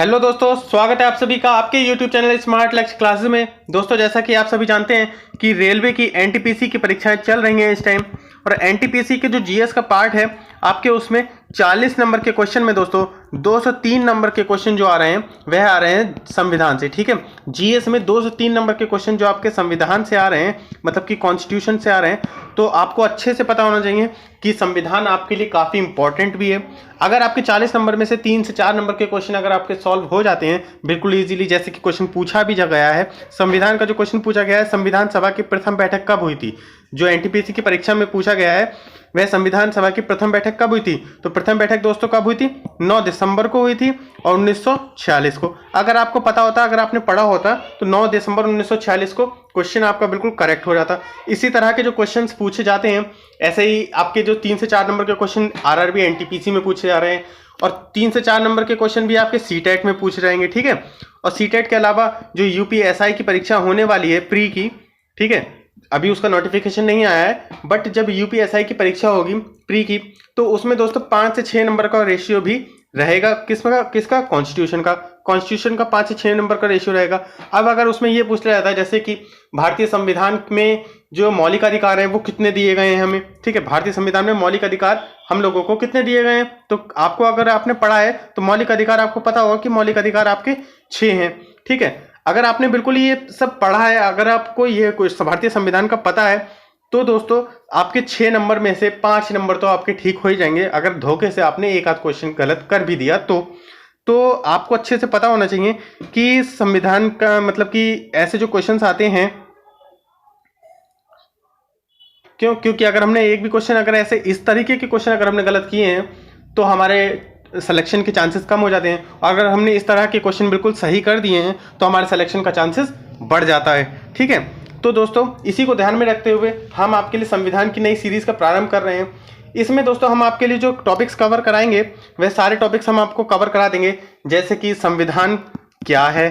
Hello दोस्तों, स्वागत है आप सभी का आपके YouTube चैनल स्मार्ट लक्ष्य क्लासेस में। दोस्तों, जैसा कि आप सभी जानते हैं कि रेलवे की एनटीपीसी की परीक्षाएं चल रही हैं इस टाइम, और एनटीपीसी के जो जीएस का पार्ट है आपके उसमें 40 नंबर के क्वेश्चन में दोस्तों 203 नंबर के क्वेश्चन जो आ रहे हैं वह आ रहे हैं संविधान से। ठीक है, जीएस में 203 नंबर के क्वेश्चन जो आपके संविधान से आ रहे हैं, मतलब कि कॉन्स्टिट्यूशन से आ रहे हैं, तो आपको अच्छे से पता होना चाहिए कि संविधान आपके लिए काफ़ी इंपॉर्टेंट भी है। अगर आपके 40 नंबर में से 3 से 4 नंबर के क्वेश्चन अगर आपके सॉल्व हो जाते हैं बिल्कुल इजीली, जैसे कि क्वेश्चन पूछा भी गया है संविधान का, जो क्वेश्चन पूछा गया है संविधान सभा की प्रथम बैठक कब हुई थी, जो एनटीपीसी की परीक्षा में पूछा गया है वह संविधान सभा की प्रथम बैठक कब हुई थी, तो प्रथम बैठक दोस्तों कब हुई थी, 9 दिसंबर को हुई थी और 1946 को। अगर आपको पता होता, अगर आपने पढ़ा होता तो 9 दिसंबर 1946 को क्वेश्चन आपका बिल्कुल करेक्ट हो जाता। इसी तरह के जो क्वेश्चंस पूछे जाते हैं, ऐसे ही आपके जो 3 से 4 नंबर के क्वेश्चन आरआरबी एनटीपीसी में पूछे जा रहे हैं, और 3 से 4 नंबर के क्वेश्चन भी आपके सीटेट में पूछे जाएंगे। ठीक है, और सीटेट के अलावा जो यूपीएसआई की परीक्षा होने वाली है प्री की, ठीक है, अभी उसका नोटिफिकेशन नहीं आया है, बट जब यूपीएसआई की परीक्षा होगी प्री की तो उसमें दोस्तों 5 से 6 नंबर का रेशियो भी रहेगा। किसका कॉन्स्टिट्यूशन का 5 से 6 नंबर का रेशियो रहेगा। अब अगर उसमें ये पूछ लिया जाता है जैसे कि भारतीय संविधान में जो मौलिक अधिकार हैं वो कितने दिए गए हैं हमें, ठीक है, भारतीय संविधान में मौलिक अधिकार हम लोगों को कितने दिए गए हैं, तो आपको अगर आपने पढ़ा है तो मौलिक अधिकार आपको पता होगा कि मौलिक अधिकार आपके 6 हैं। ठीक है, अगर आपने बिल्कुल ये सब पढ़ा है, अगर आपको ये कोई भारतीय संविधान का पता है, तो दोस्तों आपके 6 नंबर में से 5 नंबर तो आपके ठीक हो ही जाएंगे। अगर धोखे से आपने एक आध क्वेश्चन गलत कर भी दिया तो आपको अच्छे से पता होना चाहिए कि संविधान का मतलब कि ऐसे जो क्वेश्चंस आते हैं, क्योंकि अगर हमने एक भी क्वेश्चन अगर ऐसे इस तरीके के क्वेश्चन अगर हमने गलत किए हैं तो हमारे सिलेक्शन के चांसेस कम हो जाते हैं, और अगर हमने इस तरह के क्वेश्चन बिल्कुल सही कर दिए हैं तो हमारे सिलेक्शन का चांसेस बढ़ जाता है। ठीक है, तो दोस्तों इसी को ध्यान में रखते हुए हम आपके लिए संविधान की नई सीरीज का प्रारंभ कर रहे हैं। इसमें दोस्तों हम आपके लिए जो टॉपिक्स कवर कराएंगे वह सारे टॉपिक्स हम आपको कवर करा देंगे, जैसे कि संविधान क्या है।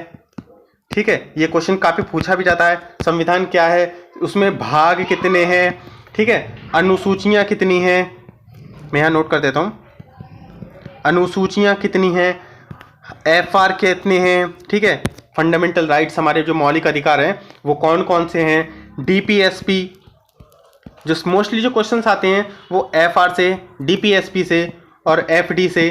ठीक है, ये क्वेश्चन काफ़ी पूछा भी जाता है, संविधान क्या है, उसमें भाग कितने हैं, ठीक है, अनुसूचियाँ कितनी हैं, मैं यहाँ नोट कर देता हूँ, अनुसूचियाँ कितनी हैं, एफआर कितने हैं, ठीक है, फंडामेंटल राइट्स हमारे जो मौलिक अधिकार हैं वो कौन कौन से हैं, डीपीएसपी, जो मोस्टली जो क्वेश्चंस आते हैं वो एफआर से, डीपीएसपी से और एफडी से।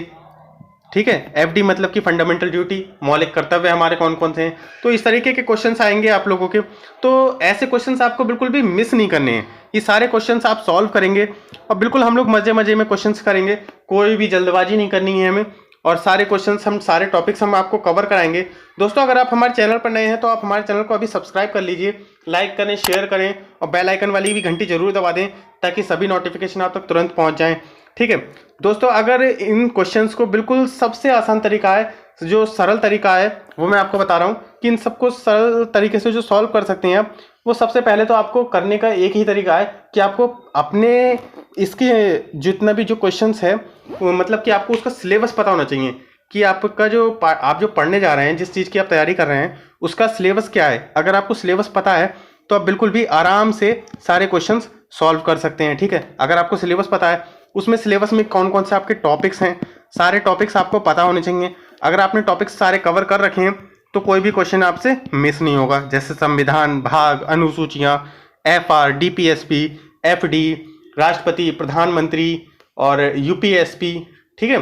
ठीक है, एफडी मतलब कि फंडामेंटल ड्यूटी, मौलिक कर्तव्य हमारे कौन कौन से हैं, तो इस तरीके के क्वेश्चंस आएंगे आप लोगों के। तो ऐसे क्वेश्चंस आपको बिल्कुल भी मिस नहीं करने हैं, ये सारे क्वेश्चंस आप सॉल्व करेंगे और बिल्कुल हम लोग मजे मजे में क्वेश्चंस करेंगे, कोई भी जल्दबाजी नहीं करनी है हमें, और सारे क्वेश्चंस हम सारे टॉपिक्स हम आपको कवर कराएंगे। दोस्तों, अगर आप हमारे चैनल पर नए हैं तो आप हमारे चैनल को अभी सब्सक्राइब कर लीजिए, लाइक करें, शेयर करें और बेल आइकन वाली भी घंटी जरूर दबा दें ताकि सभी नोटिफिकेशन आप तक तुरंत पहुंच जाएं। ठीक है दोस्तों, अगर इन क्वेश्चंस को बिल्कुल सबसे आसान तरीका है, जो सरल तरीका है वो मैं आपको बता रहा हूँ कि इन सबको सरल तरीके से जो सॉल्व कर सकते हैं आप, वो सबसे पहले तो आपको करने का एक ही तरीका है कि आपको अपने इसके जितना भी जो क्वेश्चंस है मतलब कि आपको उसका सिलेबस पता होना चाहिए कि आपका जो आप जो पढ़ने जा रहे हैं, जिस चीज़ की आप तैयारी कर रहे हैं उसका सिलेबस क्या है। अगर आपको सिलेबस पता है तो आप बिल्कुल भी आराम से सारे क्वेश्चंस सॉल्व कर सकते हैं। ठीक है, अगर आपको सिलेबस पता है, उसमें सिलेबस में कौन कौन से आपके टॉपिक्स हैं, सारे टॉपिक्स आपको पता होने चाहिए। अगर आपने टॉपिक्स सारे कवर कर रखे हैं तो कोई भी क्वेश्चन आपसे मिस नहीं होगा, जैसे संविधान, भाग, अनुसूचियाँ, एफआर, डीपीएसपी, एफडी, राष्ट्रपति, प्रधानमंत्री और यूपीएसपी। ठीक है,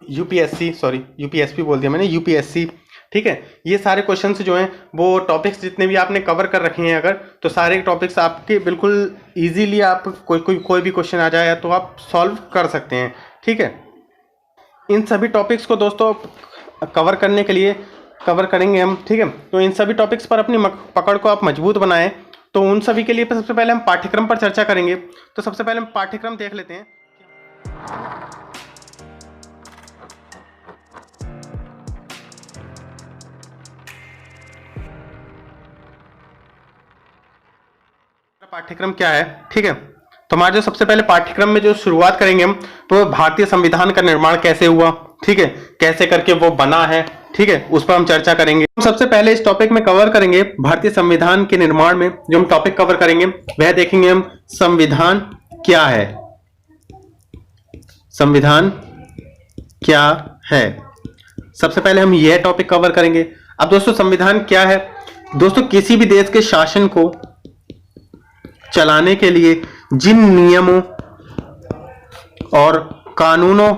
यूपीएसपी बोल दिया मैंने, यूपीएससी। ठीक है, ये सारे क्वेश्चंस जो हैं वो टॉपिक्स जितने भी आपने कवर कर रखे हैं अगर, तो सारे टॉपिक्स आपके बिल्कुल इजीली आप कोई भी क्वेश्चन आ जाए तो आप सॉल्व कर सकते हैं। ठीक है, इन सभी टॉपिक्स को दोस्तों कवर करने के लिए कवर करेंगे हम। ठीक है, तो इन सभी टॉपिक्स पर अपनी पकड़ को आप मजबूत बनाएं, तो उन सभी के लिए सबसे पहले हम पाठ्यक्रम पर चर्चा करेंगे। तो सबसे पहले हम पाठ्यक्रम देख लेते हैं। पाठ्यक्रम क्या है, ठीक है, तो हमारे जो सबसे पहले पाठ्यक्रम में जो शुरुआत करेंगे हम, तो भारतीय संविधान का निर्माण कैसे हुआ, ठीक है, कैसे करके वो बना है, ठीक है, उस पर हम चर्चा करेंगे। हम सबसे पहले इस टॉपिक में कवर करेंगे भारतीय संविधान के निर्माण में जो हम टॉपिक कवर करेंगे वह देखेंगे हम संविधान क्या है। संविधान क्या है, सबसे पहले हम यह टॉपिक कवर करेंगे। अब दोस्तों संविधान क्या है? दोस्तों किसी भी देश के शासन को चलाने के लिए जिन नियमों और कानूनों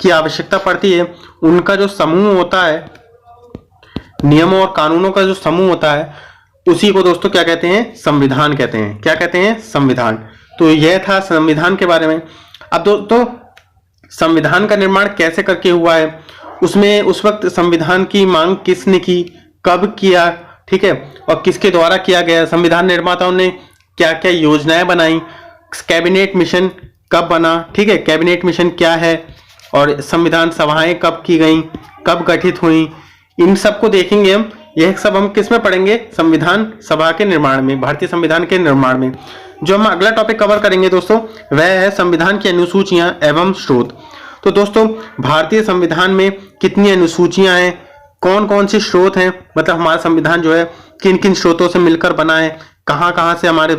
की आवश्यकता पड़ती है, उनका जो समूह होता है, नियमों और कानूनों का जो समूह होता है, उसी को दोस्तों क्या कहते हैं? संविधान कहते हैं। क्या कहते हैं? संविधान। तो यह था संविधान के बारे में। अब दोस्तों संविधान का निर्माण कैसे करके हुआ है, उसमें उस वक्त संविधान की मांग किसने की, कब किया, ठीक है, और किसके द्वारा किया गया, संविधान निर्माताओं ने क्या क्या योजनाएं बनाई, कैबिनेट मिशन कब बना, ठीक है, कैबिनेट मिशन क्या है, और संविधान सभाएं कब की गई, कब गठित हुई, इन सबको देखेंगे हम। यह सब हम किस में पढ़ेंगे? संविधान सभा के निर्माण में, भारतीय संविधान के निर्माण में। जो हम अगला टॉपिक कवर करेंगे दोस्तों, वह है संविधान की अनुसूचियां एवं स्रोत। तो दोस्तों भारतीय संविधान में कितनी अनुसूचियां हैं, कौन कौन से स्रोत हैं, मतलब हमारा संविधान जो है किन किन स्रोतों से मिलकर बना है, कहाँ कहाँ से हमारे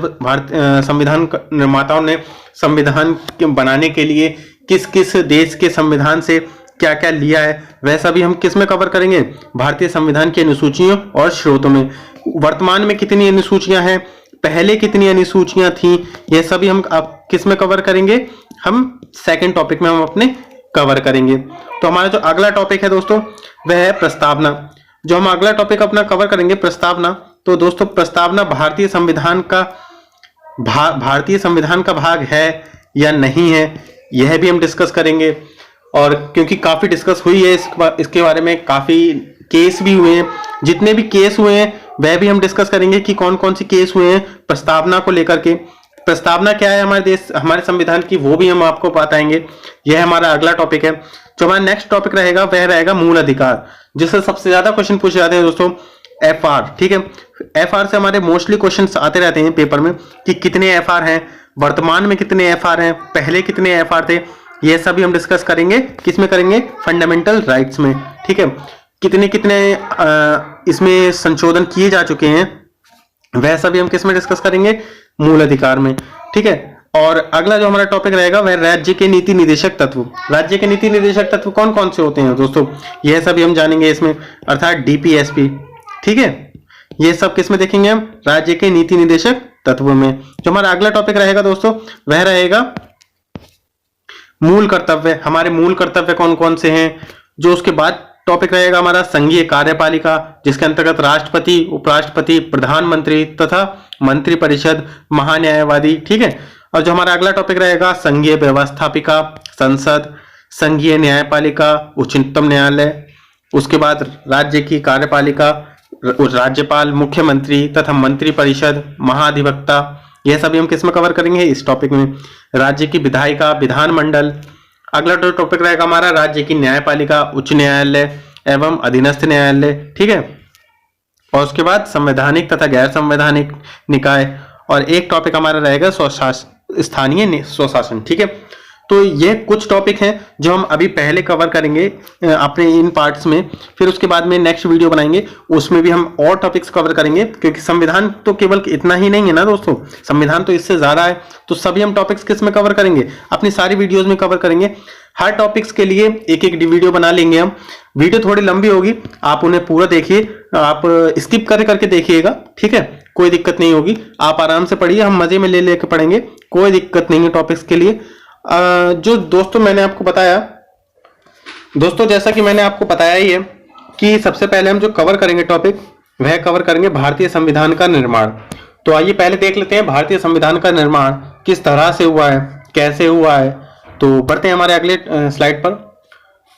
संविधान निर्माताओं ने संविधान बनाने के लिए किस किस देश के संविधान से क्या क्या लिया है, वैसा भी हम किस में कवर करेंगे? भारतीय संविधान की अनुसूचियों और स्रोतों में। वर्तमान में कितनी अनुसूचियां हैं, पहले कितनी अनुसूचियां थी, यह सभी हम अब किस में कवर करेंगे? हम सेकंड टॉपिक में हम अपने कवर करेंगे। तो हमारा जो अगला टॉपिक है दोस्तों, वह है प्रस्तावना। जो हम अगला टॉपिक अपना कवर करेंगे प्रस्तावना, तो दोस्तों प्रस्तावना भारतीय संविधान का भाग है या नहीं है, यह भी हम डिस्कस करेंगे। और क्योंकि काफी डिस्कस हुई है इसके बारे में, काफी केस भी हुए हैं, जितने भी केस हुए हैं वह भी हम डिस्कस करेंगे कि कौन कौन से केस हुए हैं प्रस्तावना को लेकर के। प्रस्तावना क्या है हमारे संविधान की, वो भी हम आपको बताएंगे। यह हमारा अगला टॉपिक है। जो हमारा नेक्स्ट टॉपिक रहेगा वह रहेगा मूल अधिकार, जिससे सबसे ज्यादा क्वेश्चन पूछे जाते हैं दोस्तों, FR, ठीक है। FR से हमारे मोस्टली क्वेश्चन आते रहते हैं पेपर में कि कितने FR हैं, वर्तमान में कितने FR हैं, पहले कितने FR थे, ये सभी हम डिस्कस करेंगे। किसमें करेंगे? फंडामेंटल राइट्स में, ठीक है। कितने कितने इसमें संशोधन किए जा चुके हैं, वह सभी हम किस में डिस्कस करेंगे? मूल अधिकार में, ठीक है। और अगला जो हमारा टॉपिक रहेगा वह राज्य के नीति निर्देशक तत्व। राज्य के नीति निर्देशक तत्व कौन कौन से होते हैं दोस्तों, यह सभी हम जानेंगे इसमें, अर्थात DPSP, ठीक है। ये सब किस में देखेंगे हम? राज्य के नीति निर्देशक तत्व में। जो हमारा अगला टॉपिक रहेगा दोस्तों, वह रहेगा मूल कर्तव्य। हमारे मूल कर्तव्य कौन कौन से हैं। जो उसके बाद टॉपिक रहेगा हमारा संघीय कार्यपालिका, जिसके अंतर्गत राष्ट्रपति, उपराष्ट्रपति, प्रधानमंत्री तथा मंत्रिपरिषद, महान्यायवादी, ठीक है। और जो हमारा अगला टॉपिक रहेगा संघीय व्यवस्थापिका, संसद, संघीय न्यायपालिका, उच्चतम न्यायालय, उसके बाद राज्य की कार्यपालिका, राज्यपाल, मुख्यमंत्री तथा मंत्रिपरिषद, महाधिवक्ता, यह सभी हम किस में कवर करेंगे? इस टॉपिक में। राज्य की विधायिका, विधानमंडल। अगला टॉपिक रहेगा हमारा राज्य की न्यायपालिका, उच्च न्यायालय एवं अधीनस्थ न्यायालय, ठीक है। और उसके बाद संवैधानिक तथा गैर संवैधानिक निकाय, और एक टॉपिक हमारा रहेगा स्थानीय स्वशासन, ठीक है। तो ये कुछ टॉपिक हैं जो हम अभी पहले कवर करेंगे अपने इन पार्ट्स में। फिर उसके बाद में नेक्स्ट वीडियो बनाएंगे, उसमें भी हम और टॉपिक्स कवर करेंगे, क्योंकि संविधान तो केवल इतना ही नहीं है ना दोस्तों, संविधान तो इससे ज्यादा है। तो सभी हम टॉपिक्स किस में कवर करेंगे? अपनी सारी वीडियोज में कवर करेंगे। हर टॉपिक्स के लिए एक एक वीडियो बना लेंगे हम। वीडियो थोड़ी लंबी होगी, आप उन्हें पूरा देखिए, आप स्किप करके देखिएगा, ठीक है, कोई दिक्कत नहीं होगी। आप आराम से पढ़िए, हम मजे में ले लेकर पढ़ेंगे, कोई दिक्कत नहीं है टॉपिक्स के लिए। जो दोस्तों मैंने आपको बताया, दोस्तों जैसा कि मैंने आपको बताया ही है कि सबसे पहले हम जो कवर करेंगे टॉपिक, वह कवर करेंगे भारतीय संविधान का निर्माण। तो आइए पहले देख लेते हैं भारतीय संविधान का निर्माण किस तरह से हुआ है, कैसे हुआ है। तो बढ़ते हैं हमारे अगले स्लाइड पर।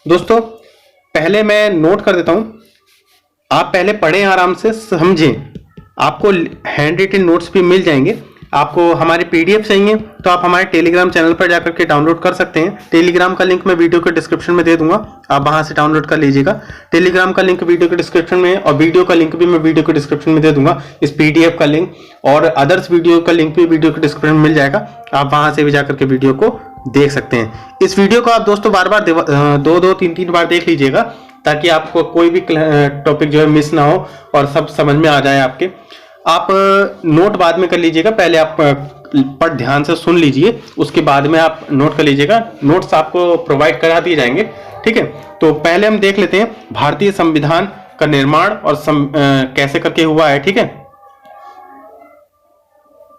दोस्तों पहले मैं नोट कर देता हूं, आप पहले पढ़ें, आराम से समझें। आपको हैंड रिटन नोट्स भी मिल जाएंगे। आपको हमारे PDF चाहिए तो आप हमारे टेलीग्राम चैनल पर जाकर के डाउनलोड कर सकते हैं। टेलीग्राम का लिंक मैं वीडियो के डिस्क्रिप्शन में दे दूंगा, आप वहां से डाउनलोड कर लीजिएगा। टेलीग्राम का लिंक वीडियो के डिस्क्रिप्शन में, और वीडियो का लिंक भी मैं वीडियो के डिस्क्रिप्शन में दे दूंगा। इस PDF का लिंक और अदर्स वीडियो का लिंक भी वीडियो के डिस्क्रिप्शन में मिल जाएगा, आप वहां से भी जाकर के वीडियो को देख सकते हैं। इस वीडियो को आप दोस्तों बार बार 2-3 बार देख लीजिएगा, ताकि आपको कोई भी टॉपिक जो है मिस ना हो और सब समझ में आ जाए आपके। आप नोट बाद में कर लीजिएगा, पहले आप पर ध्यान से सुन लीजिए, उसके बाद में आप नोट कर लीजिएगा, नोट्स आपको प्रोवाइड करा दिए जाएंगे, ठीक है। तो पहले हम देख लेते हैं भारतीय संविधान का निर्माण और कैसे करके हुआ है, ठीक है।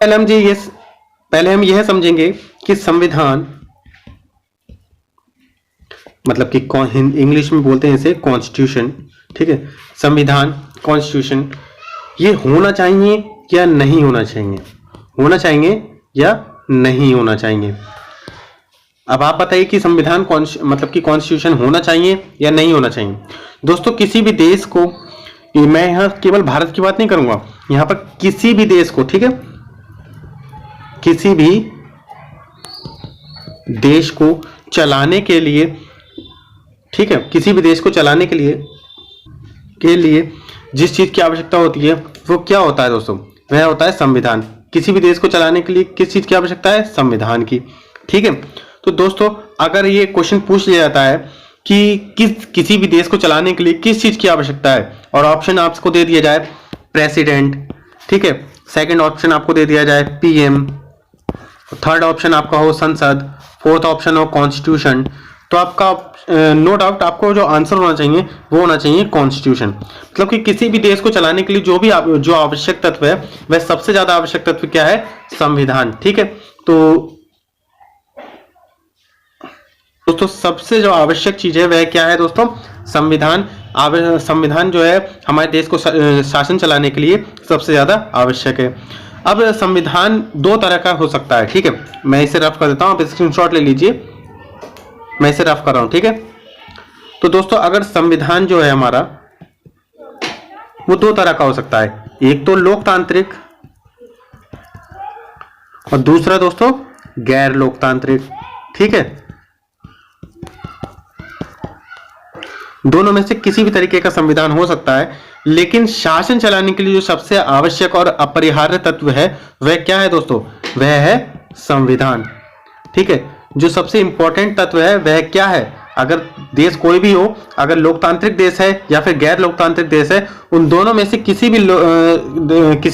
पहले हम यह समझेंगे कि संविधान मतलब कि इंग्लिश में बोलते हैं इसे कॉन्स्टिट्यूशन, ठीक है। संविधान कॉन्स्टिट्यूशन ये होना चाहिए या नहीं होना चाहिए, होना चाहिए या नहीं होना चाहिए। अब आप बताइए कि संविधान मतलब कि कॉन्स्टिट्यूशन होना चाहिए या नहीं होना चाहिए। दोस्तों किसी भी देश को, मैं यहां केवल भारत की बात नहीं करूंगा, यहां पर किसी भी देश को, ठीक है, किसी भी देश को चलाने के लिए, ठीक है, किसी भी देश को चलाने के लिए जिस चीज की आवश्यकता होती है वो क्या होता है दोस्तों, वह होता है संविधान। किसी भी देश को चलाने के लिए किस चीज की आवश्यकता है, संविधान की, ठीक है। तो दोस्तों अगर ये क्वेश्चन पूछ लिया जाता है कि किसी भी देश को चलाने के लिए किस चीज की आवश्यकता है, और ऑप्शन आपको दे दिया जाए प्रेसिडेंट, ठीक है, सेकंड ऑप्शन आपको दे दिया जाए पीएम, थर्ड ऑप्शन आपका हो संसद, फोर्थ ऑप्शन हो कॉन्स्टिट्यूशन, तो आपका नो डाउट आपको जो आंसर होना चाहिए वो होना चाहिए कॉन्स्टिट्यूशन। मतलब कि किसी भी देश को चलाने के लिए जो आवश्यक तत्व है वह सबसे ज्यादा आवश्यक तत्व क्या है, संविधान, ठीक है। तो दोस्तों सबसे जो आवश्यक चीज है वह क्या है दोस्तों, संविधान। संविधान जो है हमारे देश को शासन चलाने के लिए सबसे ज्यादा आवश्यक है। अब संविधान दो तरह का हो सकता है, ठीक है, मैं इसे रफ कर देता हूं, आप स्क्रीनशॉट ले लीजिए, मैं इसे रफ कर रहा हूं, ठीक है। तो दोस्तों अगर संविधान जो है हमारा वो दो तरह का हो सकता है, एक तो लोकतांत्रिक और दूसरा दोस्तों गैर लोकतांत्रिक, ठीक है। दोनों में से किसी भी तरीके का संविधान हो सकता है, लेकिन शासन चलाने के लिए जो सबसे आवश्यक और अपरिहार्य तत्व है वह क्या है दोस्तों, वह है संविधान, ठीक है। जो सबसे इंपॉर्टेंट तत्व है वह क्या है, अगर देश कोई भी हो, अगर लोकतांत्रिक देश है या फिर गैर लोकतांत्रिक देश है, उन दोनों में से किसी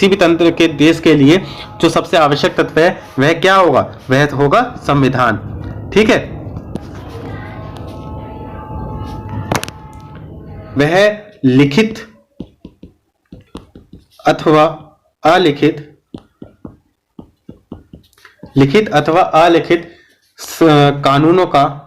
भी तंत्र के देश के लिए जो सबसे आवश्यक तत्व है वह क्या होगा, वह होगा संविधान, ठीक है। वह लिखित अथवा अलिखित कानूनों का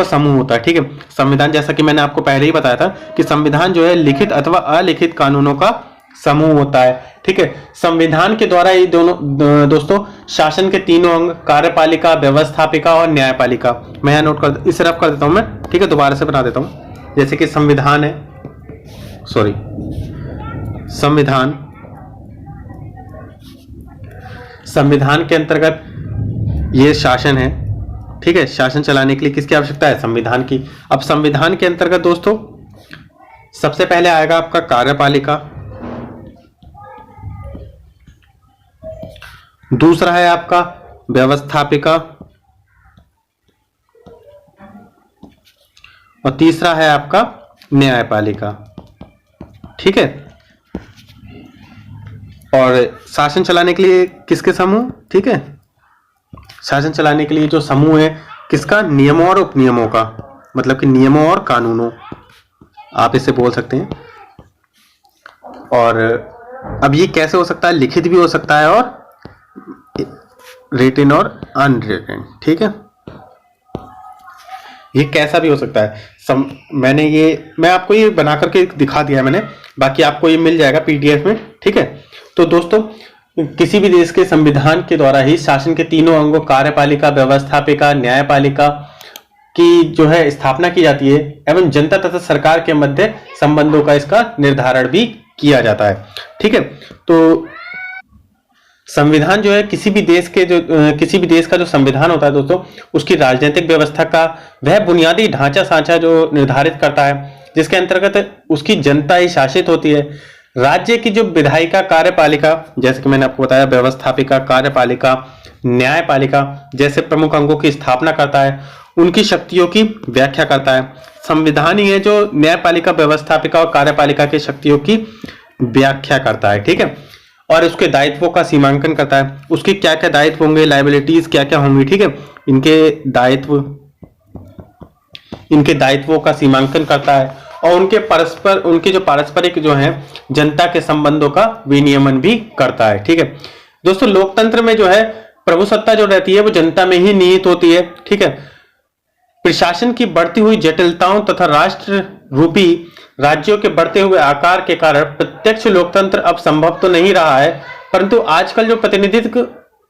समूह होता है, ठीक है। संविधान, जैसा कि मैंने आपको पहले ही बताया था कि संविधान जो है लिखित अथवा अलिखित कानूनों का समूह होता है, ठीक है। संविधान के द्वारा ये दोनों दोस्तों शासन के तीनों अंग, कार्यपालिका, व्यवस्थापिका और न्यायपालिका, मैं यहाँ नोट कर इसे रफ कर देता हूं मैं, ठीक है, दोबारा से बना देता हूं। जैसे कि संविधान है, संविधान के अंतर्गत ये शासन है, ठीक है। शासन चलाने के लिए किसकी आवश्यकता है, संविधान की। अब संविधान के अंतर्गत दोस्तों सबसे पहले आएगा आपका कार्यपालिका, दूसरा है आपका व्यवस्थापिका और तीसरा है आपका न्यायपालिका, ठीक है। और शासन चलाने के लिए किसके समूह, ठीक है, शासन चलाने के लिए जो समूह है किसका, नियमों और उपनियमों का, मतलब कि नियमों और कानूनों आप इसे बोल सकते हैं। और अब ये कैसे हो सकता है, लिखित भी हो सकता है और रिटन और अनरिटन, ठीक है। ये कैसा भी हो सकता है, मैं आपको ये बना करके दिखा दिया है मैंने, बाकी आपको ये मिल जाएगा पीडीएफ में, ठीक है। तो दोस्तों किसी भी देश के संविधान के द्वारा ही शासन के तीनों अंगों कार्यपालिका, व्यवस्थापिका, न्यायपालिका की जो है स्थापना की जाती है एवं जनता तथा सरकार के मध्य संबंधों का इसका निर्धारण भी किया जाता है, ठीक है। तो संविधान जो है किसी भी देश का जो संविधान होता है दोस्तों, उसकी राजनीतिक व्यवस्था का वह बुनियादी ढांचा सांचा जो निर्धारित करता है, जिसके अंतर्गत उसकी जनता ही शासित होती है। राज्य की जो विधायिका, कार्यपालिका, जैसे कि मैंने आपको बताया, व्यवस्थापिका, कार्यपालिका, न्यायपालिका जैसे प्रमुख अंगों की स्थापना करता है, उनकी शक्तियों की व्याख्या करता है। संविधान ही है जो न्यायपालिका, व्यवस्थापिका और कार्यपालिका की शक्तियों की व्याख्या करता है, ठीक है, और उसके दायित्वों का सीमांकन करता है। उसके क्या क्या दायित्व होंगे, लायबिलिटीज क्या क्या होंगी, ठीक है, इनके दायित्वों का सीमांकन करता है और उनके जो पारस्परिक जो है जनता के संबंधों का विनियमन भी करता है, ठीक है। दोस्तों लोकतंत्र में जो है प्रभुसत्ता जो रहती है वो जनता में ही निहित होती है, ठीक है। प्रशासन की बढ़ती हुई जटिलताओं तथा राष्ट्र रूपी राज्यों के बढ़ते हुए आकार के कारण प्रत्यक्ष लोकतंत्र अब संभव तो नहीं रहा है, परंतु आजकल जो प्रतिनिधित्व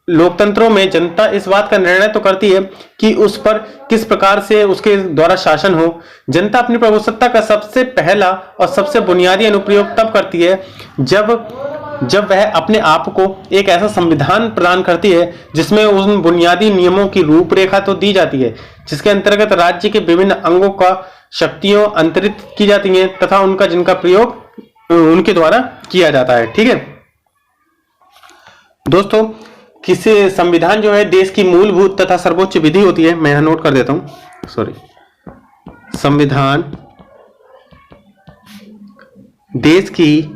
लोकतंत्रों में जनता इस बात का निर्णय तो करती है कि उस पर किस प्रकार से उसके द्वारा शासन हो। जनता अपनी प्रभुसत्ता का सबसे पहला और सबसे बुनियादी अनुप्रयोग तब करती है जब वह अपने आप को एक ऐसा संविधान प्रदान करती है जिसमें उन बुनियादी नियमों की रूपरेखा तो दी जाती है, जिसके अंतर्गत राज्य के विभिन्न अंगों का शक्तियों अंतरित की जाती हैं तथा जिनका प्रयोग उनके द्वारा किया जाता है, ठीक है। दोस्तों किसी संविधान जो है देश की मूलभूत तथा सर्वोच्च विधि होती है। मैं यहां नोट कर देता हूं, सॉरी। संविधान देश की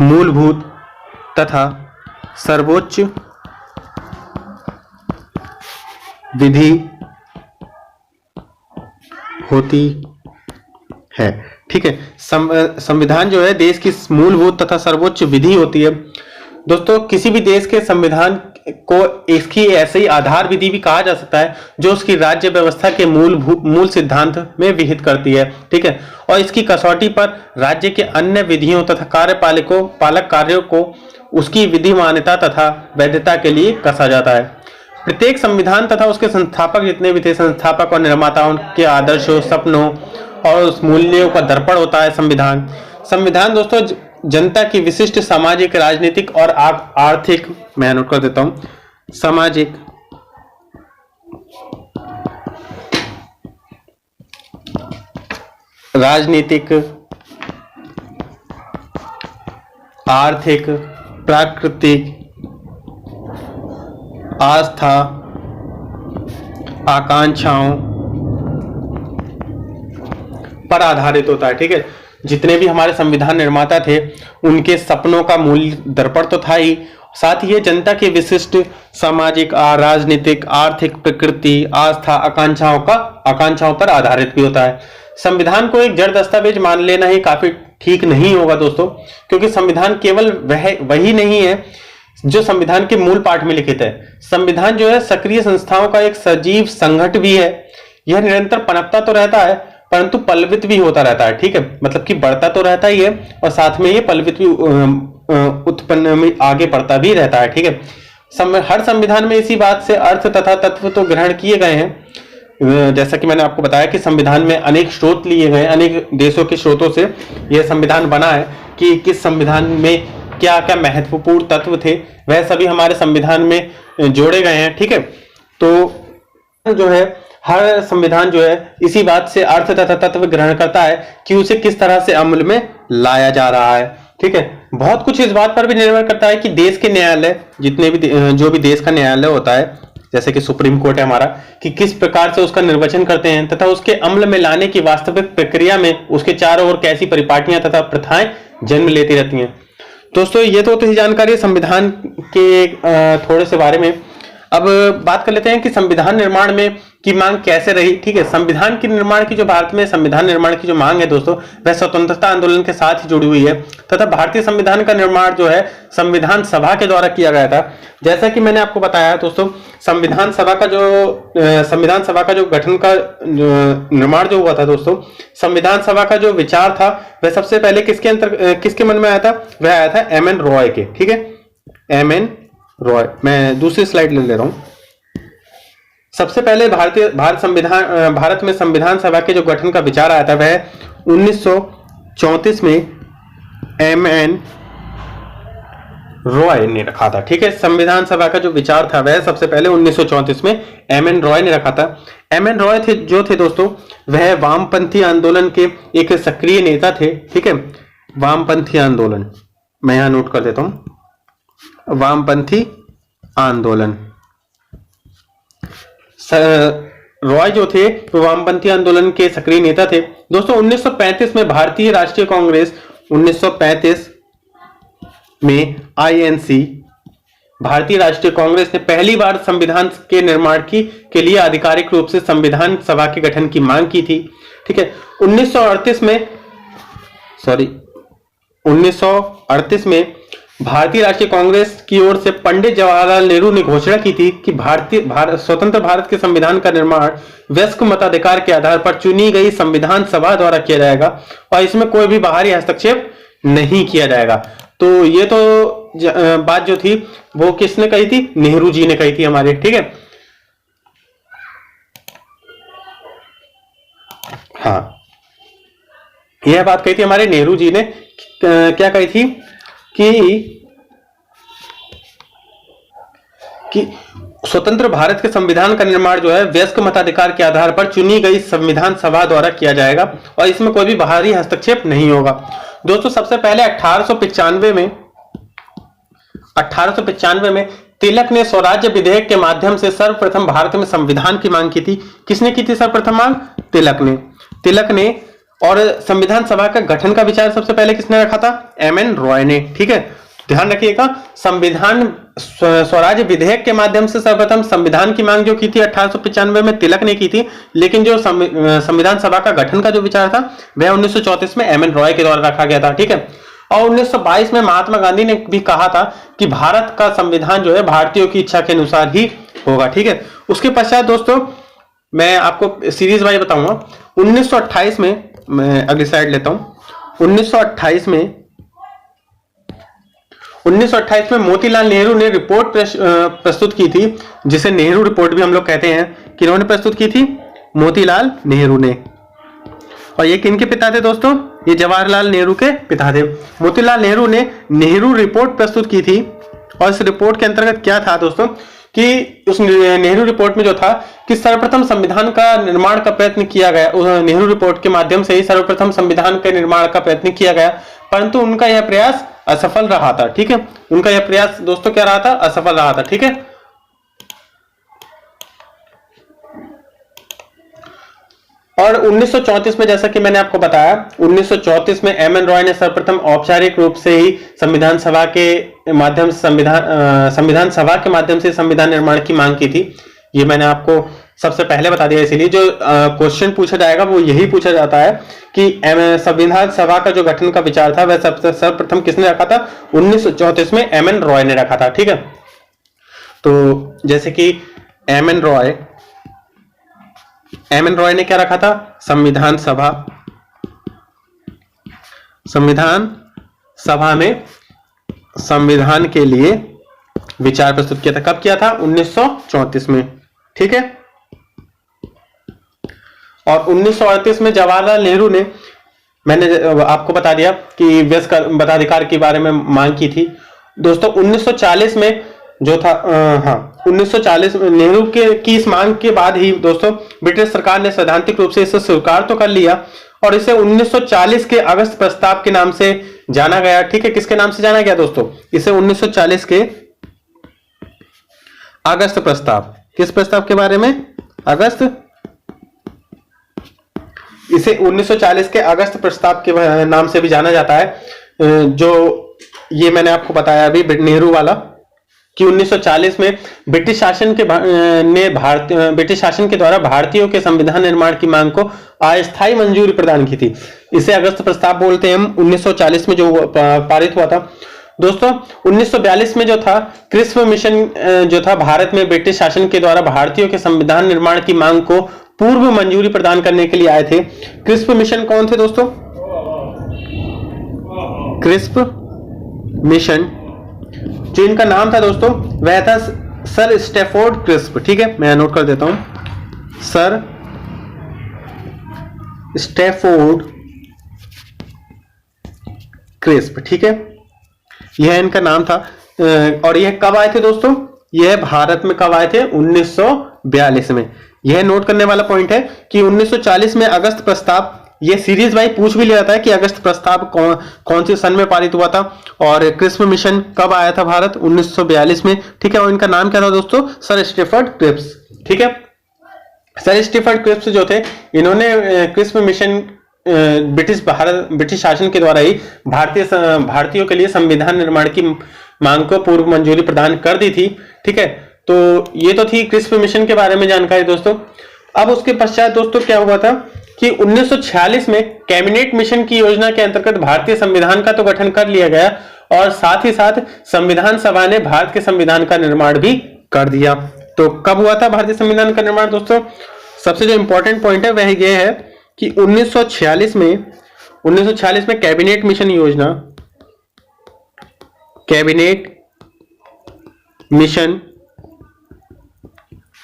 मूलभूत तथा सर्वोच्च विधि होती है, ठीक है। संविधान जो है देश की मूलभूत तथा सर्वोच्च विधि होती है। दोस्तों किसी भी देश के संविधान को इसकी ऐसे ही आधार विधि भी कहा जा सकता है जो उसकी राज्य व्यवस्था के मूल सिद्धांत में विहित करती है, ठीक है, और इसकी कसौटी पर राज्य के अन्य विधियों तथा पालक कार्यों को उसकी विधि मान्यता तथा वैधता के लिए कसा जाता है। प्रत्येक संविधान तथा उसके संस्थापक जितने भी थे, संस्थापक और निर्माताओं के आदर्शों, सपनों और उस मूल्यों का दर्पण होता है संविधान दोस्तों जनता की विशिष्ट सामाजिक, राजनीतिक और आर्थिक, मैं नोट कर देता हूं, सामाजिक, राजनीतिक, आर्थिक, प्राकृतिक, आस्था, आकांक्षाओं पर आधारित होता है, ठीक है। जितने भी हमारे संविधान निर्माता थे उनके सपनों का मूल दर्पण तो था ही, साथ ही जनता के विशिष्ट सामाजिक, राजनीतिक, आर्थिक, प्रकृति, आस्था, आकांक्षाओं पर आधारित भी होता है। संविधान को एक जड़ दस्तावेज मान लेना ही काफी ठीक नहीं होगा दोस्तों, क्योंकि संविधान केवल वही नहीं है जो संविधान के मूल पाठ में लिखित है। संविधान जो है सक्रिय संस्थाओं का एक सजीव संघट भी है। यह निरंतर पनपता तो रहता है परंतु पल्वित भी होता रहता है, ठीक है, मतलब कि बढ़ता तो रहता ही है और साथ में ये पल्वित भी उत्पन्न में आगे बढ़ता भी रहता है, ठीक है। हर संविधान में इसी बात से अर्थ तथा तत्व तो ग्रहण किए गए हैं। जैसा कि मैंने आपको बताया कि संविधान में अनेक स्रोत लिए गए, अनेक देशों के स्रोतों से यह संविधान बना है कि किस संविधान में क्या क्या महत्वपूर्ण तत्व थे वह सभी हमारे संविधान में जोड़े गए हैं, ठीक है। तो जो है हर संविधान जो है इसी बात से अर्थ तथा तत्व ग्रहण करता है कि उसे किस तरह से अमल में लाया जा रहा है, ठीक है। बहुत कुछ इस बात पर भी निर्भर करता है कि देश के न्यायालय, जितने भी जो भी देश का न्यायालय होता है, जैसे कि सुप्रीम कोर्ट है हमारा, कि किस प्रकार से उसका निर्वचन करते हैं तथा उसके अमल में लाने की वास्तविक प्रक्रिया में उसके चारों ओर कैसी परिपाटियां तथा प्रथाएं जन्म लेती रहती हैं। दोस्तों ये तो थी जानकारी संविधान के थोड़े से बारे में। अब बात कर लेते हैं कि संविधान निर्माण में की मांग कैसे रही, ठीक है। संविधान के निर्माण की जो भारत में संविधान निर्माण की जो मांग है दोस्तों, वह स्वतंत्रता आंदोलन के साथ ही जुड़ी हुई है तथा भारतीय संविधान का निर्माण जो है संविधान सभा के द्वारा किया गया था। जैसा कि मैंने आपको बताया दोस्तों, संविधान सभा का जो गठन का निर्माण जो हुआ था दोस्तों, संविधान सभा का जो विचार था वह सबसे पहले किसके मन में आया था? वह आया था एम एन रॉय के, ठीक है, एम एन रॉय। मैं दूसरी स्लाइड ले रहा हूं। सबसे पहले भारत में संविधान सभा के जो गठन का विचार आया था वह 1934 में एम एन रॉय ने रखा था, ठीक है। संविधान सभा का जो विचार था वह सबसे पहले 1934 में एम एन रॉय ने रखा था। एम एन रॉय जो थे दोस्तों, वह वामपंथी आंदोलन के एक सक्रिय नेता थे, ठीक है। वामपंथी आंदोलन, मैं यहां नोट कर देता हूं, वामपंथी आंदोलन। रॉय जो थे वो वामपंथी आंदोलन के सक्रिय नेता थे। दोस्तों 1935 में भारतीय राष्ट्रीय कांग्रेस, 1935 में आईएनसी भारतीय राष्ट्रीय कांग्रेस ने पहली बार संविधान के निर्माण के लिए आधिकारिक रूप से संविधान सभा के गठन की मांग की थी। ठीक है, 1938 में भारतीय राष्ट्रीय कांग्रेस की ओर से पंडित जवाहरलाल नेहरू ने घोषणा की थी कि स्वतंत्र भारत के संविधान का निर्माण वयस्क मताधिकार के आधार पर चुनी गई संविधान सभा द्वारा किया जाएगा और इसमें कोई भी बाहरी हस्तक्षेप नहीं किया जाएगा। तो ये तो बात जो थी वो किसने कही थी? नेहरू जी ने कही थी हमारे। ठीक है, हाँ, यह बात कही थी हमारे नेहरू जी ने। क्या कही थी कि स्वतंत्र भारत के संविधान का निर्माण जो है वयस्क मताधिकार के आधार पर चुनी गई संविधान सभा द्वारा किया जाएगा और इसमें कोई भी बाहरी हस्तक्षेप नहीं होगा। दोस्तों सबसे पहले 1895 में तिलक ने स्वराज्य विधेयक के माध्यम से सर्वप्रथम भारत में संविधान की मांग की थी। किसने की थी सर्वप्रथम मांग? तिलक ने। और संविधान सभा का गठन का विचार सबसे पहले किसने रखा था? एमएन रॉय ने। ठीक है, ध्यान रखिएगा, संविधान स्वराज्य विधेयक के माध्यम से सर्वप्रथम संविधान की मांग जो की थी 1895 में तिलक ने की थी, लेकिन जो संविधान सभा का गठन का जो विचार था वह 1934 में एमएन रॉय के द्वारा रखा गया था। ठीक है, और 1922 में महात्मा गांधी ने भी कहा था कि भारत का संविधान जो है भारतीयों की इच्छा के अनुसार ही होगा। ठीक है, उसके पश्चात दोस्तों मैं आपको सीरीज वाइज बताऊंगा। 1928 में, मैं अगली स्लाइड लेता हूं, 1928 में मोतीलाल नेहरू ने रिपोर्ट प्रस्तुत की थी, जिसे नेहरू रिपोर्ट भी हम लोग कहते हैं। किन्होंने प्रस्तुत की थी? मोतीलाल नेहरू ने। और ये किनके पिता थे दोस्तों? ये जवाहरलाल नेहरू के पिता थे। मोतीलाल नेहरू ने नेहरू रिपोर्ट प्रस्तुत की थी और इस रिपोर्ट के अंतर्गत क्या था दोस्तों कि उस नेहरू रिपोर्ट में जो था कि सर्वप्रथम संविधान का निर्माण का प्रयत्न किया गया। नेहरू रिपोर्ट के माध्यम से ही सर्वप्रथम संविधान के निर्माण का प्रयत्न किया गया, परंतु उनका यह प्रयास असफल रहा था। ठीक है, उनका यह प्रयास दोस्तों क्या रहा था? असफल रहा था। ठीक है, और 1934 में, जैसा कि मैंने आपको बताया, 1934 में एमएन रॉय ने सर्वप्रथम औपचारिक रूप से ही संविधान सभा के माध्यम से संविधान निर्माण की मांग की थी। ये मैंने आपको सबसे पहले बता दिया, इसीलिए जो क्वेश्चन पूछा जाएगा वो यही पूछा जाता है कि संविधान सभा का जो गठन का विचार था वह सर्वप्रथम किसने रखा था? 1934 में एमएन रॉय ने रखा था। ठीक है, तो जैसे कि एमएन रॉय ने क्या रखा था? संविधान सभा में संविधान के लिए विचार प्रस्तुत किया था। कब किया था? 1934 में। ठीक है, और 1938 में जवाहरलाल नेहरू ने, मैंने आपको बता दिया कि वयस्क मताधिकार के बारे में मांग की थी। दोस्तों 1940 में जो था, 1940 में नेहरू की इस मांग के बाद ही दोस्तों ब्रिटिश सरकार ने सैद्धांतिक रूप से इसे स्वीकार तो कर लिया और इसे 1940 के अगस्त प्रस्ताव के नाम से जाना गया। ठीक है, किसके नाम से जाना गया दोस्तों? इसे 1940 के अगस्त प्रस्ताव। किस प्रस्ताव के बारे में? अगस्त। इसे 1940 के अगस्त प्रस्ताव के नाम से भी जाना जाता है। जो ये मैंने आपको बताया अभी नेहरू वाला कि 1940 में ब्रिटिश शासन के द्वारा भारतीयों के संविधान निर्माण की मांग को अस्थायी मंजूरी प्रदान की थी। इसे अगस्त प्रस्ताव बोलते हैं हम। 1940 में जो पारित हुआ था दोस्तों। 1942 में जो था क्रिस्प मिशन जो था भारत में ब्रिटिश शासन के द्वारा भारतीयों के संविधान निर्माण की मांग को पूर्व मंजूरी प्रदान करने के लिए आए थे। क्रिस्प मिशन कौन थे दोस्तों? क्रिस्प मिशन जो इनका नाम था दोस्तों वह था सर स्टैफोर्ड क्रिस्प। ठीक है, मैं नोट कर देता हूं, सर स्टैफोर्ड क्रिस्प। ठीक है, यह इनका नाम था। और यह कब आए थे दोस्तों? यह भारत में कब आए थे? 1942 में। यह नोट करने वाला पॉइंट है कि 1940 में अगस्त प्रस्ताव, यह सीरीज वाइज पूछ भी लिया जाता है कि अगस्त प्रस्ताव कौन से सन में पारित हुआ था और क्रिस्प मिशन कब आया था भारत? 1942 में। ठीक है, और इनका नाम क्या था दोस्तों? Sir Stafford crisp. ठीक है, सर स्टीफर्ड क्रिप्स जो थे, इन्होंने क्रिस्प मिशन ब्रिटिश शासन के द्वारा ही भारतीयों के लिए संविधान निर्माण की मांग को पूर्व मंजूरी प्रदान कर दी थी। ठीक है, तो ये तो थी क्रिस्प मिशन के बारे में जानकारी दोस्तों। अब उसके पश्चात दोस्तों क्या हुआ था कि 1946 में कैबिनेट मिशन की योजना के अंतर्गत भारतीय संविधान का तो गठन कर लिया गया और साथ ही साथ संविधान सभा ने भारत के संविधान का निर्माण भी कर दिया। तो कब हुआ था भारतीय संविधान का निर्माण दोस्तों? सबसे जो इंपॉर्टेंट पॉइंट है वह यह है कि 1946 में कैबिनेट मिशन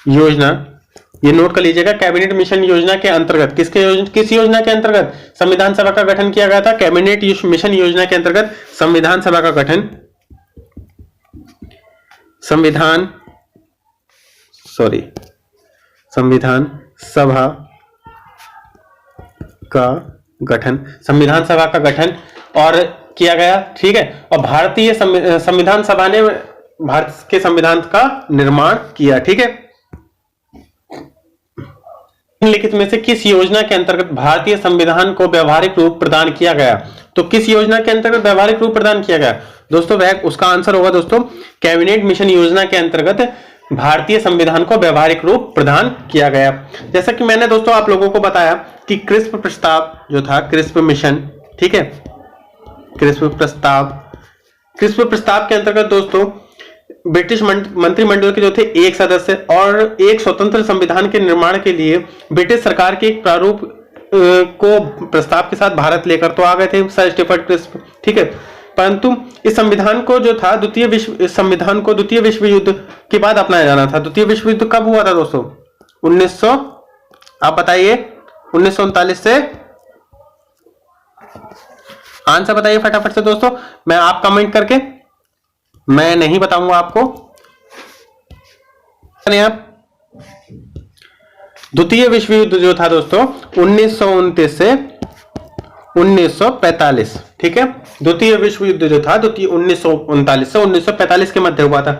योजना, ये नोट कर लीजिएगा। कैबिनेट मिशन योजना के अंतर्गत किस योजना के अंतर्गत संविधान सभा का गठन किया गया था? कैबिनेट मिशन योजना के अंतर्गत संविधान सभा का गठन, संविधान सभा का गठन और किया गया। ठीक है, और भारतीय संविधान सभा ने भारत के संविधान का निर्माण किया। ठीक है, निम्नलिखित में से किस योजना के अंतर्गत भारतीय संविधान को व्यवहारिक रूप प्रदान किया गया? तो किस योजना के अंतर्गत व्यवहारिक रूप प्रदान किया गया दोस्तों? वह उसका आंसर होगा दोस्तों कैबिनेट मिशन योजना के अंतर्गत भारतीय संविधान को व्यवहारिक रूप प्रदान किया गया। जैसा कि मैंने दोस्तों आप लोगों को बताया कि क्रिस्प प्रस्ताव जो था, क्रिस्प मिशन, ठीक है, क्रिस्प प्रस्ताव के अंतर्गत दोस्तों ब्रिटिश मंत्रिमंडल के जो थे एक सदस्य और एक स्वतंत्र संविधान के निर्माण के लिए ब्रिटिश सरकार के एक प्रारूप को प्रस्ताव के साथ भारत लेकर तो आ गए थे सर स्टीफर्ड क्रिस्प। ठीक है, परंतु इस संविधान को जो था द्वितीय विश्व युद्ध के बाद अपनाया जाना था। द्वितीय विश्व युद्ध कब हुआ था दोस्तों? 1900, आप बताइए, 1939 से। आंसर बताइए फटाफट से दोस्तों, मैं आप कमेंट करके, मैं नहीं बताऊंगा आपको। द्वितीय विश्व युद्ध जो था दोस्तों 1929 से 1945। ठीक है, द्वितीय विश्व युद्ध जो था 1939 से 1945 के मध्य हुआ था।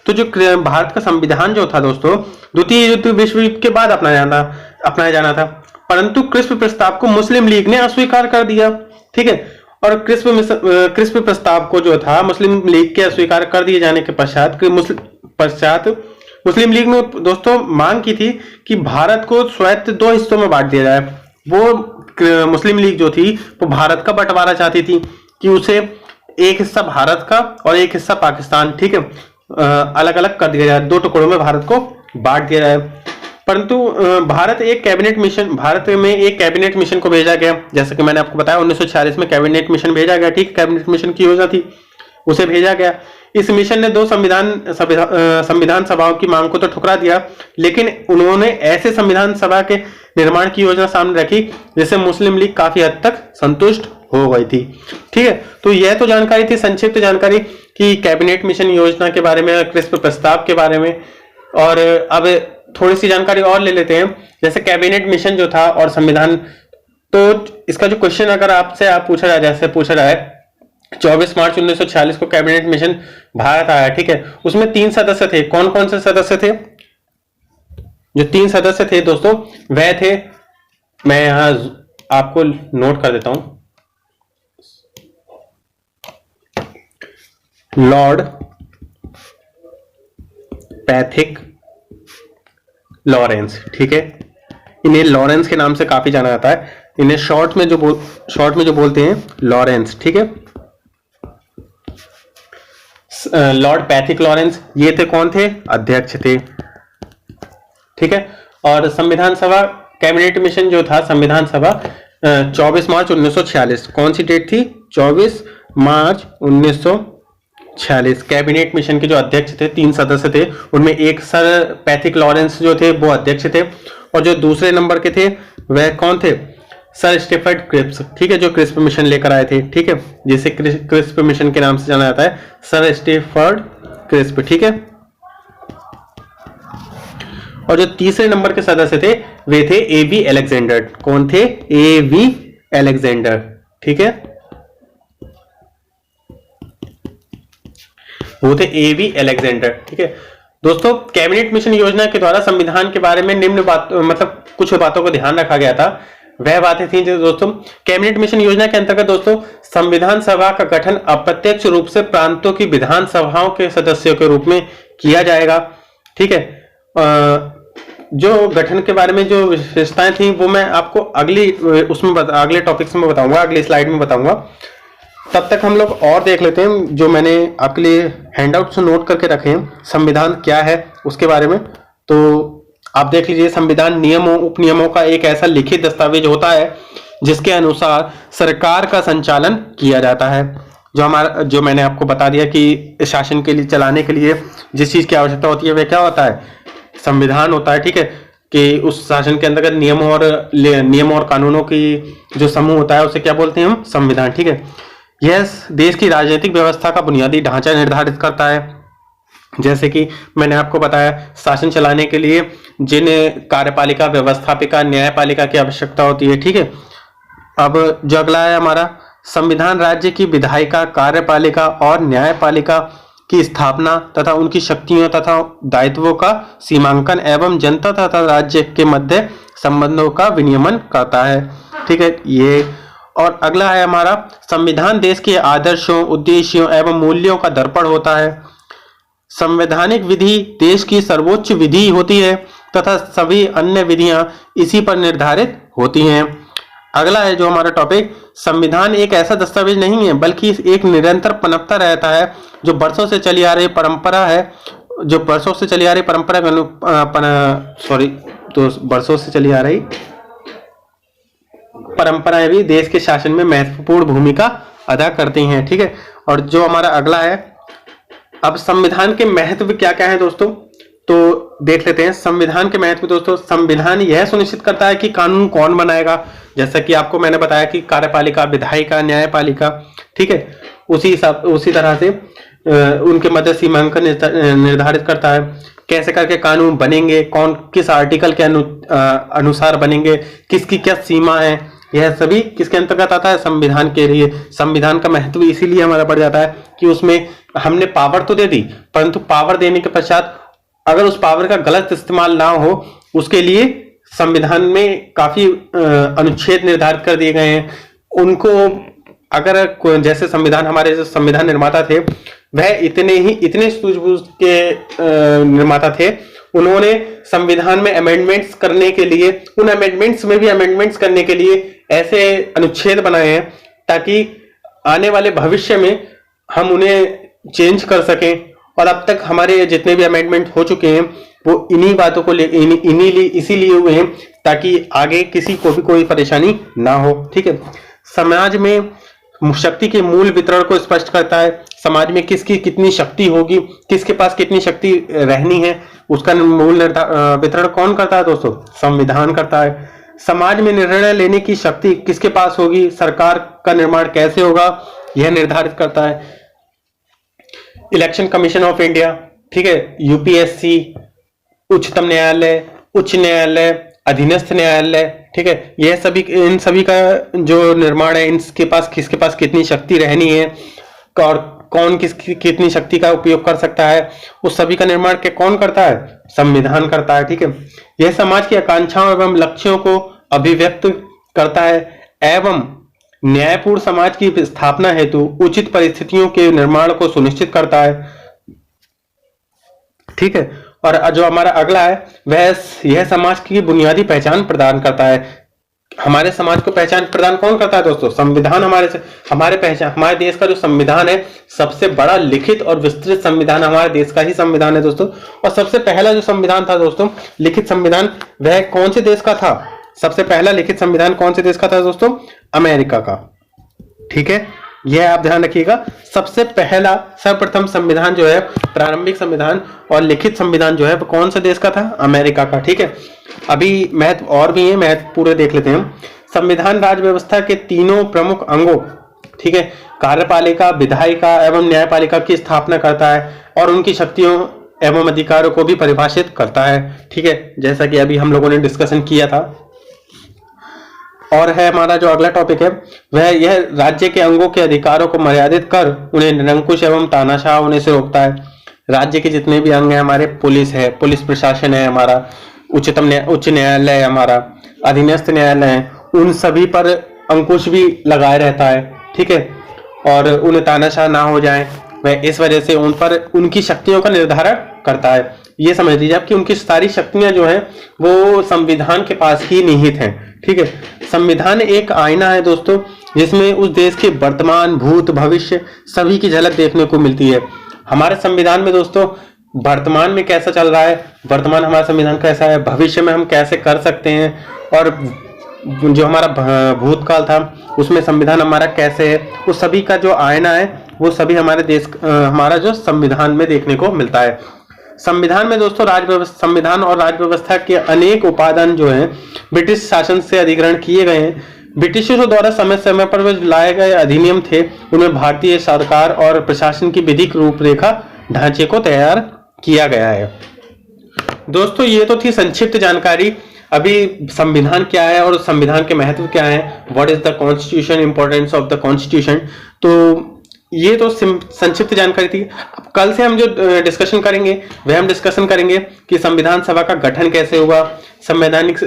तो जो भारत का संविधान जो था दोस्तों द्वितीय विश्व युद्ध के बाद अपनाया जाना था, परंतु क्रिस्प प्रस्ताव को मुस्लिम लीग ने अस्वीकार कर दिया। ठीक है, और क्रिस्प प्रस्ताव को जो था मुस्लिम लीग के अस्वीकार कर दिए जाने के पश्चात मुस्लिम लीग ने दोस्तों मांग की थी कि भारत को स्वायत्त 2 हिस्सों में बांट दिया जाए। वो मुस्लिम लीग जो थी वो भारत का बंटवारा चाहती थी कि उसे एक हिस्सा भारत का और एक हिस्सा पाकिस्तान, ठीक है, अलग अलग कर दिया जाए, 2 टुकड़ों में भारत को बांट दिया जाए। परंतु भारत में एक कैबिनेट मिशन को भेजा गया। जैसे कि मैंने आपको बताया 1946 में कैबिनेट मिशन भेजा गया। ठीक, कैबिनेट मिशन की योजना थी, उसे भेजा गया। इस मिशन ने 2 संविधान सभाओं की मांग को तो ठुकरा दिया, लेकिन उन्होंने ऐसे संविधान सभा के निर्माण की योजना सामने रखी जिससे मुस्लिम लीग काफी हद तक संतुष्ट हो गई थी। ठीक है, तो यह तो जानकारी थी, संक्षिप्त जानकारी कि कैबिनेट मिशन योजना के बारे में, क्रिस्प प्रस्ताव के बारे में। और अब थोड़ी सी जानकारी और ले लेते हैं। जैसे कैबिनेट मिशन जो था और संविधान, तो इसका जो क्वेश्चन अगर आपसे पूछा जाए, जैसे पूछा जाए 24 मार्च 1946 को कैबिनेट मिशन भारत आया। ठीक है, उसमें 3 सदस्य थे। कौन कौन से सदस्य थे? जो 3 सदस्य थे दोस्तों वह थे, मैं यहां आपको नोट कर देता हूं, लॉर्ड पैथिक लॉरेंस। ठीक है, इन्हें लॉरेंस के नाम से काफी जाना जाता है। इन्हें शॉर्ट में जो बोलते हैं लॉरेंस। ठीक है, लॉर्ड पैथिक लॉरेंस, ये थे कौन थे? अध्यक्ष थे। ठीक है, और संविधान सभा कैबिनेट मिशन जो था संविधान सभा 24 मार्च 1946, कौन सी डेट थी? 24 मार्च 1946। कैबिनेट मिशन के जो अध्यक्ष थे 3 सदस्य थे, उनमें एक सर पैथिक लॉरेंस जो थे वो अध्यक्ष थे, और जो दूसरे नंबर के थे वह कौन थे? Sir Stafford Cripps. ठीक है, जो क्रिस्प मिशन लेकर आए थे। ठीक है, जिसे क्रिस्प मिशन के नाम से जाना जाता है, सर स्टीफर्ड क्रिस्प। ठीक है, और जो तीसरे नंबर के सदस्य थे वे थे A.V. अलेक्जेंडर। कौन थे? A.V. अलेक्जेंडर। ठीक है, वो थे A.V. अलेक्जेंडर। ठीक है, दोस्तों कैबिनेट मिशन योजना के द्वारा संविधान के बारे में निम्न बात मतलब कुछ बातों को ध्यान रखा गया था। वह बातें थी जो दोस्तों कैबिनेट मिशन योजना के अंतर्गत दोस्तों संविधान सभा का गठन अप्रत्यक्ष रूप से प्रांतों की विधान सभाओं के सदस्यों के रूप में किया जाएगा। ठीक है, जो गठन के बारे में जो विशेषताएं थी वो मैं आपको अगले टॉपिक्स में बताऊंगा, अगली स्लाइड में बताऊंगा। तब तक हम लोग और देख लेते हैं जो मैंने आपके लिए हैंडआउट से नोट करके रखे हैं, संविधान क्या है उसके बारे में। तो आप देख लीजिए, संविधान नियमों उपनियमों का एक ऐसा लिखित दस्तावेज होता है जिसके अनुसार सरकार का संचालन किया जाता है। जो मैंने आपको बता दिया कि शासन के लिए चलाने के लिए जिस चीज की आवश्यकता होती है वह क्या होता है, संविधान होता है। ठीक है, कि उस शासन के अंतर्गत नियमों और कानूनों की जो समूह होता है उसे क्या बोलते हैं हम, संविधान। ठीक है, यह देश की राजनीतिक व्यवस्था का बुनियादी ढांचा निर्धारित करता है। जैसे कि मैंने आपको बताया, शासन चलाने के लिए जिन कार्यपालिका, व्यवस्थापिका, न्यायपालिका की आवश्यकता होती है। ठीक है, अब जो अगला है हमारा, संविधान राज्य की विधायिका, कार्यपालिका और न्यायपालिका की स्थापना तथा उनकी शक्तियों तथा दायित्वों का सीमांकन एवं जनता तथा राज्य के मध्य संबंधों का विनियमन करता है। ठीक है, ये और अगला है हमारा, संविधान देश के आदर्शों, उद्देश्यों एवं मूल्यों का दर्पण होता है। संवैधानिक विधि देश की सर्वोच्च विधि होती है तथा सभी अन्य विधियां इसी पर निर्धारित होती हैं। अगला है जो हमारा टॉपिक, संविधान एक ऐसा दस्तावेज नहीं है बल्कि एक निरंतर पनपता रहता है जो बरसों से चली आ रही परंपरा है, जो बरसों से चली आ रही परंपरा बरसों से चली आ रही परंपराएं भी देश के शासन में महत्वपूर्ण भूमिका अदा करती हैं। ठीक है, और जो हमारा अगला है, अब संविधान के महत्व क्या क्या है दोस्तों, तो देख लेते हैं। संविधान के महत्व दोस्तों, संविधान यह सुनिश्चित करता है कि कानून कौन बनाएगा। जैसा कि आपको मैंने बताया कि कार्यपालिका, विधायिका, न्यायपालिका, ठीक है, उसी तरह से उनके मध्य सीमांकन निर्धारित करता है। कैसे करके कानून बनेंगे, कौन किस आर्टिकल के अनुसार बनेंगे, किसकी क्या सीमा है, यह सभी किसके अंतर्गत आता है, संविधान के लिए। संविधान का महत्व इसीलिए हमारा बढ़ जाता है कि उसमें हमने पावर तो दे दी, परंतु पावर देने के पश्चात अगर उस पावर का गलत इस्तेमाल ना हो, उसके लिए संविधान में काफी अनुच्छेद निर्धारित कर दिए गए हैं। उनको अगर जैसे संविधान, हमारे जो संविधान निर्माता थे वह इतने सूझबूझ के निर्माता थे, उन्होंने संविधान में अमेंडमेंट्स करने के लिए, उन अमेंडमेंट्स में भी अमेंडमेंट्स करने के लिए ऐसे अनुच्छेद बनाए हैं ताकि आने वाले भविष्य में हम उन्हें चेंज कर सकें। और अब तक हमारे जितने भी अमेंडमेंट हो चुके हैं वो इन्हीं बातों को इसीलिए हुए हैं ताकि आगे किसी को भी कोई परेशानी ना हो। ठीक है, समाज में शक्ति के मूल वितरण को स्पष्ट करता है। समाज में किसकी कितनी शक्ति होगी, किसके पास कितनी शक्ति रहनी है, उसका मूल वितरण कौन करता है दोस्तों, संविधान करता है। समाज में निर्णय लेने की शक्ति किसके पास होगी, सरकार का निर्माण कैसे होगा, यह निर्धारित करता है। इलेक्शन कमीशन ऑफ इंडिया, ठीक है, यूपीएससी, उच्चतम न्यायालय, उच्च न्यायालय, अधीनस्थ न्यायालय, ठीक है, यह सभी, इन सभी का जो निर्माण है, किसके पास कितनी शक्ति रहनी है और कौन किसकी कितनी शक्ति का उपयोग कर सकता है, उस सभी का निर्माण के कौन करता है, संविधान करता है। ठीक है, यह समाज की आकांक्षाओं एवं लक्ष्यों को अभिव्यक्त करता है एवं न्यायपूर्ण समाज की स्थापना हेतु उचित परिस्थितियों के निर्माण को सुनिश्चित करता है। ठीक है, और जो हमारा अगला है वह यह समाज की बुनियादी पहचान प्रदान करता है। हमारे समाज को पहचान प्रदान कौन करता है दोस्तों, संविधान। हमारे देश का जो संविधान है, सबसे बड़ा लिखित और विस्तृत संविधान हमारे देश का ही संविधान है दोस्तों। और सबसे पहला जो संविधान था दोस्तों, लिखित संविधान, वह कौन से देश का था, सबसे पहला लिखित संविधान कौन से देश का था दोस्तों, अमेरिका का। ठीक है, यह आप ध्यान रखिएगा। सबसे पहला सर्वप्रथम संविधान जो है, प्रारंभिक संविधान और लिखित संविधान जो है वो कौन से देश का था, अमेरिका का। ठीक है, अभी महत्व और भी है, महत्व पूरे देख लेते हैं। संविधान राज्य व्यवस्था के तीनों प्रमुख अंगों, ठीक है, कार्यपालिका, विधायिका एवं न्यायपालिका की स्थापना करता है और उनकी शक्तियों एवं अधिकारों को भी परिभाषित करता है। ठीक है, जैसा कि अभी हम लोगों ने डिस्कशन किया था। और है हमारा जो अगला टॉपिक है वह यह राज्य के अंगों के अधिकारों को मर्यादित कर उन्हें निरंकुश एवं तानाशाह होने से रोकता है। राज्य के जितने भी अंग हैं हमारे, पुलिस है, पुलिस प्रशासन है हमारा, उच्च न्यायालय है हमारा, अधीनस्थ न्यायालय है, उन सभी पर अंकुश भी लगाए रहता है, ठीक है, और उन्हें तानाशाह ना हो जाए वह इस वजह से उन पर उनकी शक्तियों का निर्धारण करता है। ये समझ लीजिए आप कि उनकी सारी शक्तियां जो हैं वो संविधान के पास ही निहित हैं, ठीक है। संविधान एक आईना है दोस्तों, जिसमें उस देश के वर्तमान, भूत, भविष्य सभी की झलक देखने को मिलती है। हमारे संविधान में दोस्तों वर्तमान में कैसा चल रहा है, वर्तमान हमारा संविधान कैसा है, भविष्य में हम कैसे कर सकते हैं, और जो हमारा भूतकाल था उसमें संविधान हमारा कैसे है, उस सभी का जो आईना है वो सभी हमारे देश हमारा जो संविधान में देखने को मिलता है। संविधान में दोस्तों संविधान और राज्य व्यवस्था के अनेक उपादान जो हैं ब्रिटिश शासन से अधिग्रहण किए गए हैं। ब्रिटिशों द्वारा समय समय पर जो लाए गए अधिनियम थे उनमें भारतीय सरकार और प्रशासन की विधिक रूपरेखा ढांचे को तैयार किया गया है। दोस्तों ये तो थी संक्षिप्त जानकारी। अभी संविधान क्या है और संविधान के महत्व क्या है, what is the constitution, importance of the constitution, तो ये तो संक्षिप्त जानकारी थी। अब कल से हम जो डिस्कशन करेंगे वह हम डिस्कशन करेंगे कि संविधान सभा का गठन कैसे हुआ, संवैधानिक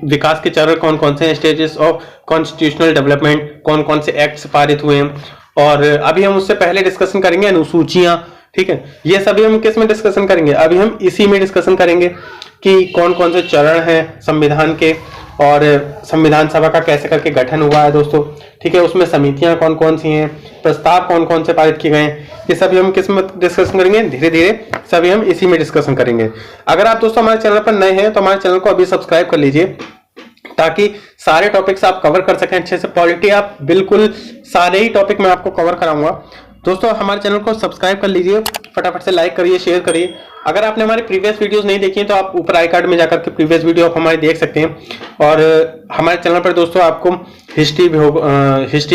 विकास के चरण कौन कौन से, स्टेजेस ऑफ कॉन्स्टिट्यूशनल डेवलपमेंट, कौन कौन से एक्ट्स पारित हुए हैं, और अभी हम उससे पहले डिस्कशन करेंगे अनुसूचियां, ठीक है। ये सभी हम किस में डिस्कशन करेंगे, अभी हम इसी में डिस्कशन करेंगे कि कौन कौन से चरण हैं संविधान के, और संविधान सभा का कैसे करके गठन हुआ है दोस्तों, ठीक है। उसमें समितियां कौन कौन सी हैं, प्रस्ताव कौन कौन से पारित किए गए हैं, ये सभी हम किस में डिस्कशन करेंगे, धीरे धीरे सभी हम इसी में डिस्कशन करेंगे। अगर आप दोस्तों हमारे चैनल पर नए हैं तो हमारे चैनल को अभी सब्सक्राइब कर लीजिए, ताकि सारे टॉपिक्स आप कवर कर सकें अच्छे से। पॉलिटी आप बिल्कुल सारे ही टॉपिक मैं आपको कवर कराऊंगा। दोस्तों हमारे चैनल को सब्सक्राइब कर लीजिए, फटाफट से लाइक करिए, शेयर करिए। अगर आपने हमारी प्रीवियस वीडियोस नहीं देखी हैं तो आप ऊपर आई कार्ड में जाकर के प्रीवियस वीडियो आप हमारे देख सकते हैं। और हमारे चैनल पर दोस्तों आपको हिस्ट्री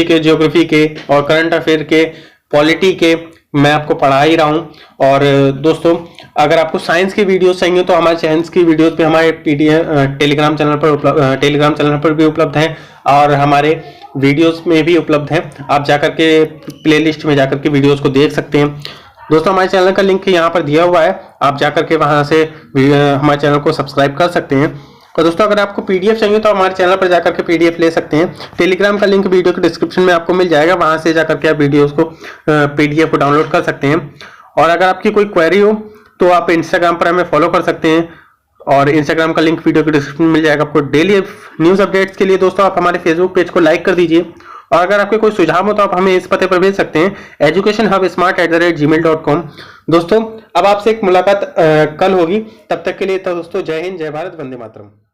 के, ज्योग्राफी के और करंट अफेयर के, पॉलिटी के मैं आपको पढ़ा ही रहा हूं। और दोस्तों अगर आपको साइंस की वीडियोस चाहिए तो हमारे साइंस की वीडियोस भी हमारे टेलीग्राम चैनल पर भी उपलब्ध हैं, और हमारे वीडियोस में भी उपलब्ध है। आप जाकर के प्लेलिस्ट में जाकर के वीडियोस को देख सकते हैं। दोस्तों हमारे चैनल का लिंक यहाँ पर दिया हुआ है, आप जाकर के वहां से हमारे चैनल को सब्सक्राइब कर सकते हैं। और दोस्तों अगर आपको पीडीएफ चाहिए तो हमारे चैनल पर जाकर के पीडीएफ ले सकते हैं। टेलीग्राम का लिंक वीडियो के डिस्क्रिप्शन में आपको मिल जाएगा, वहां से जाकर के आप वीडियोस को पीडीएफ को डाउनलोड कर सकते हैं। और अगर आपकी कोई क्वेरी हो तो आप इंस्टाग्राम पर हमें फॉलो कर सकते हैं, और इंस्टाग्राम का लिंक वीडियो के डिस्क्रिप्शन में मिल जाएगा आपको। डेली न्यूज अपडेट्स के लिए दोस्तों आप हमारे फेसबुक पेज को लाइक कर दीजिए, और अगर आपके कोई सुझाव हो तो आप हमें इस पते पर भेज सकते हैं, educationhubsmart@gmail.com। दोस्तों अब आपसे एक मुलाकात कल होगी, तब तक के लिए तो दोस्तों जय हिंद, जय भारत, वंदे मातरम।